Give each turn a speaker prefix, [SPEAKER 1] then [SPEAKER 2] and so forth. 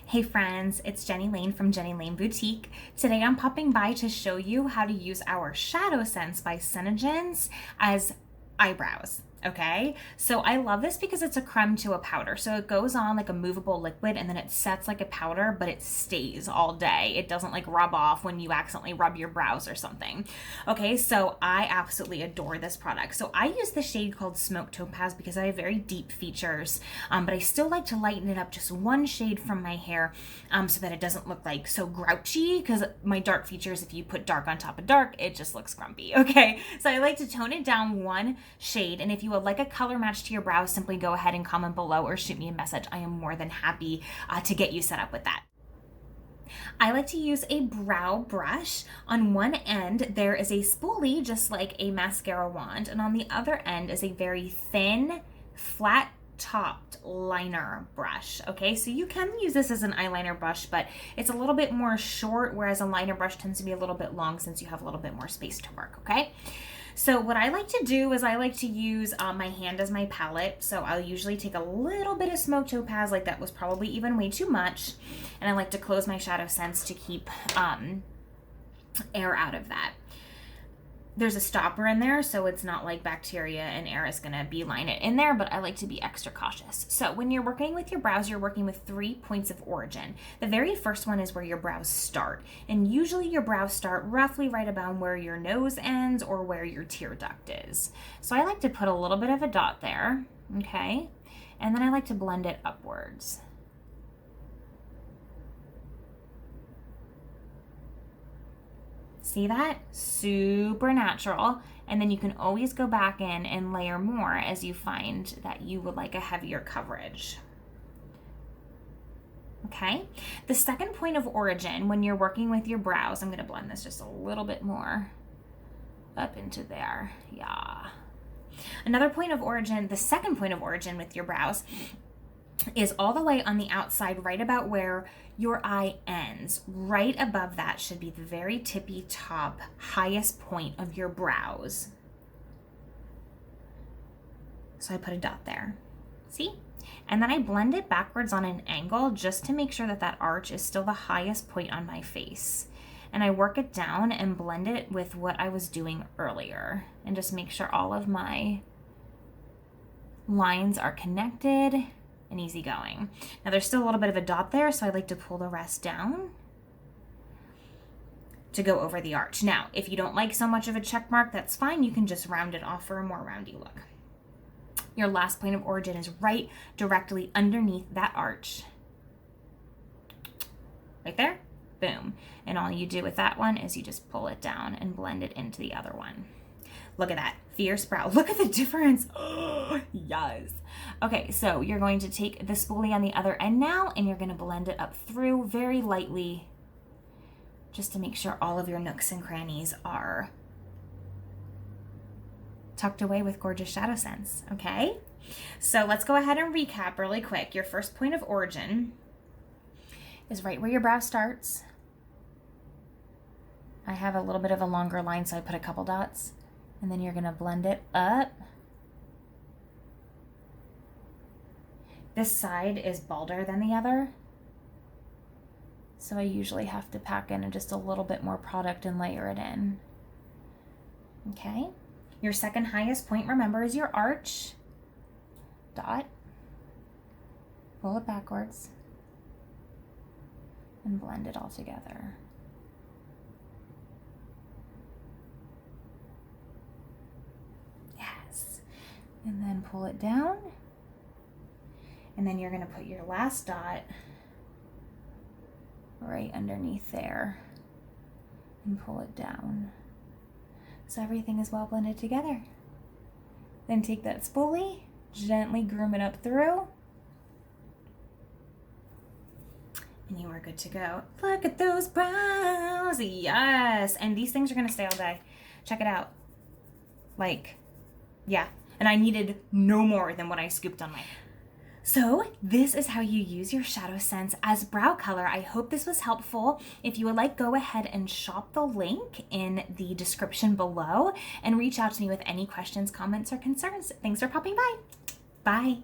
[SPEAKER 1] Hey friends, it's Jenny Lane from Jenny Lane Boutique. Today I'm popping by to show you how to use our ShadowSense by SeneGence as eyebrows. Okay, so I love this because it's a creme to a powder. So it goes on like a movable liquid and then it sets like a powder, but it stays all day. It doesn't like rub off when you accidentally rub your brows or something. Okay, so I absolutely adore this product. So I use the shade called Smoke Topaz because I have very deep features, but I still like to lighten it up just one shade from my hair so that it doesn't look like so grouchy, because my dark features, if you put dark on top of dark, it just looks grumpy. Okay, so I like to tone it down one shade, and if you would like a color match to your brows, simply go ahead and comment below or shoot me a message. I am more than happy to get you set up with that. I like to use a brow brush. On one end, there is a spoolie, just like a mascara wand, and on the other end is a very thin, flat topped liner brush. Okay, so you can use this as an eyeliner brush, but it's a little bit more short, whereas a liner brush tends to be a little bit long since you have a little bit more space to work. Okay, so what I like to do is I like to use my hand as my palette. So I'll usually take a little bit of Smoke Topaz, like that was probably even way too much, and I like to close my ShadowSense to keep air out of that. There's a stopper in there, so it's not like bacteria and air is gonna beeline it in there, but I like to be extra cautious. So when you're working with your brows, you're working with 3 points of origin. The very first one is where your brows start, and usually your brows start roughly right about where your nose ends or where your tear duct is. So I like to put a little bit of a dot there, okay? And then I like to blend it upwards. See that? Super natural. And then you can always go back in and layer more as you find that you would like a heavier coverage. Okay? The second point of origin when you're working with your brows, I'm going to blend this just a little bit more up into there. Yeah. Another point of origin, the second point of origin with your brows is all the way on the outside, right about where your eye ends. Right above that should be the very tippy top, highest point of your brows. So I put a dot there. See? And then I blend it backwards on an angle just to make sure that that arch is still the highest point on my face. And I work it down and blend it with what I was doing earlier, and just make sure all of my lines are connected and easy going. Now there's still a little bit of a dot there, so I like to pull the rest down to go over the arch. Now, if you don't like so much of a check mark, that's fine. You can just round it off for a more roundy look. Your last point of origin is right directly underneath that arch. Right there, boom. And all you do with that one is you just pull it down and blend it into the other one. Look at that, fierce brow. Look at the difference. Oh, yes. Okay, so you're going to take the spoolie on the other end now, and you're gonna blend it up through very lightly, just to make sure all of your nooks and crannies are tucked away with gorgeous ShadowSense, okay? So let's go ahead and recap really quick. Your first point of origin is right where your brow starts. I have a little bit of a longer line, so I put a couple dots. And then you're gonna blend it up. This side is balder than the other, so I usually have to pack in just a little bit more product and layer it in. Okay, your second highest point, remember, is your arch. Dot, pull it backwards, and blend it all together. And then pull it down, and then you're going to put your last dot right underneath there and pull it down so everything is well blended together. Then take that spoolie, gently groom it up through, and you are good to go. Look at those brows. Yes, and these things are going to stay all day. Check it out. Like, yeah. And I needed no more than what I scooped on my head. So this is how you use your ShadowSense as brow color. I hope this was helpful. If you would like, go ahead and shop the link in the description below and reach out to me with any questions, comments, or concerns. Thanks for popping by. Bye.